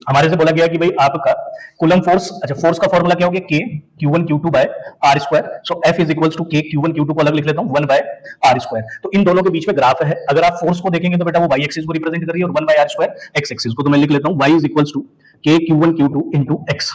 हमारे से बोला गया कि भाई आपका कूलम फोर्स, अच्छा फोर्स का फॉर्मूला क्या हो गया, k Q1 Q2 by r square. So F is equals to k Q1 Q2 को अलग लिख लेता हूं 1 बाय आर स्क्वायर। तो इन दोनों के बीच में ग्राफ है, अगर आप फोर्स को देखेंगे तो बेटा वो y एक्सिस को रिप्रेजेंट कर रही है और 1 by r square x axis को। तो मैं लिख लेता हूं y is equals to k Q1 Q2 into x।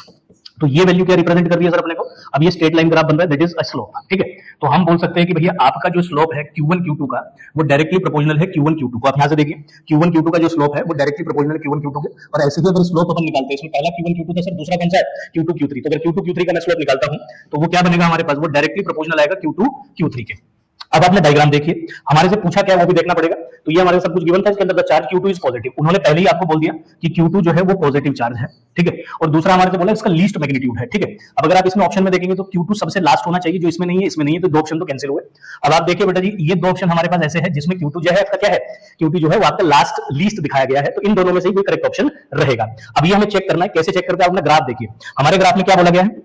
तो ये वैल्यू क्या रिप्रेजेंट कर रही है सर अपने को, अब ये स्ट्रेट लाइन ग्राफ बन रहा है, दैट इज अ स्लोप, ठीक है। तो हम बोल सकते हैं कि भैया आपका जो स्लोप है Q1 Q2 का वो डायरेक्टली प्रोपोर्शनल है Q1 Q2 को। आप यहां से देखिए Q1 Q2 का जो स्लोप है वो डायरेक्टली प्रोपोर्शनल है Q1 Q2 के। और ऐसे ही अगर स्लोप अपन निकालते हैं, इसमें पहला Q1 Q2 था सर, दूसरा कौन सा है Q2 Q3। तो अगर Q2 Q3 का मैं स्लोप निकालता हूं तो वो क्या बनेगा हमारे पास, वो डायरेक्टली प्रोपोर्शनल आएगा Q2 Q3 के। अब आपने डायग्राम देखिए, हमारे से पूछा क्या वो भी देखना पड़ेगा। तो ये हमारे सब कुछ गिवन था, इसके अंदर the charge Q2 is positive, उन्होंने पहले ही आपको बोल दिया कि Q2 जो है वो पॉजिटिव चार्ज है, ठीक है। और दूसरा हमारे से बोला इसका लीस्ट मैग्नीट्यूड है, ठीक है। अब अगर आप इसमें ऑप्शन में देखेंगे तो Q2 सबसे लास्ट होना चाहिए, जो इसमें नहीं है, इसमें नहीं है, तो दो ऑप्शन तो कैंसिल हुए। अब आप देखिए बेटा जी, ये दो ऑप्शन हमारे पास ऐसे है जिसमें Q2 जो है आपका क्या है, Q2 जो है वो आपका लास्ट लीस्ट दिखाया गया है। तो इन दोनों में से ही कोई करेक्ट ऑप्शन रहेगा। अब ये हमें चेक करना है, कैसे चेक करते हैं, आपने ग्राफ देखिए, हमारे ग्राफ में क्या बोला गया है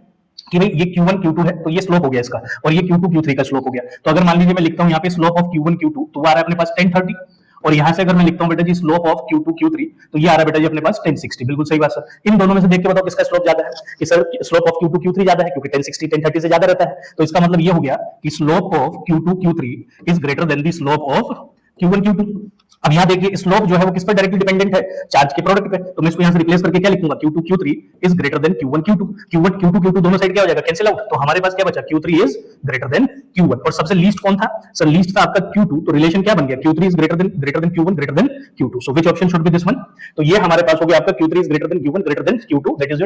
कि भाई ये Q1 Q2 है, तो ये स्लोप हो गया इसका, और ये Q2 Q3 का स्लोप हो गया। तो अगर मान लीजिए मैं लिखता हूं यहाँ पे स्लोप ऑफ Q1 Q2, तो वो आ रहा है अपने पास 1030। और यहां से अगर मैं लिखता हूं बेटा जी स्लोप ऑफ Q2 Q3, तो ये आ रहा है बेटा जी अपने पास 1060। बिल्कुल सही बात सर। इन दोनों में से देख के बताओ किसका स्लोप ज्यादा है, कि sir slope of Q2 Q3 ज्यादा है, क्योंकि 1060 1030 से ज्यादा रहता है। तो इसका मतलब ये हो गया कि slope of Q2 Q3 is greater than the slope of Q1 Q2। अब यहाँ देखिए स्लोप जो है वो किस पर डायरेक्टली डिपेंडेंट है, चार्ज के प्रोडक्ट पे। तो मैं इसको यहाँ से रिप्लेस करके क्या लिखूंगा, Q2 Q3 is greater than Q1 Q2। Q2 Q2 दोनों साइड क्या हो जाएगा, कैंसिल आउट। तो हमारे पास क्या बचा, Q3 is greater than Q1। और सबसे लीस्ट कौन था सर, लीस्ट था आपका Q2। तो रिलेशन क्या बन गया, Q3 is greater than Q1 greater than Q2। So which option should be this one. तो ये हमारे पास हो गया आपका Q3 is greater than Q1 greater than Q2, that is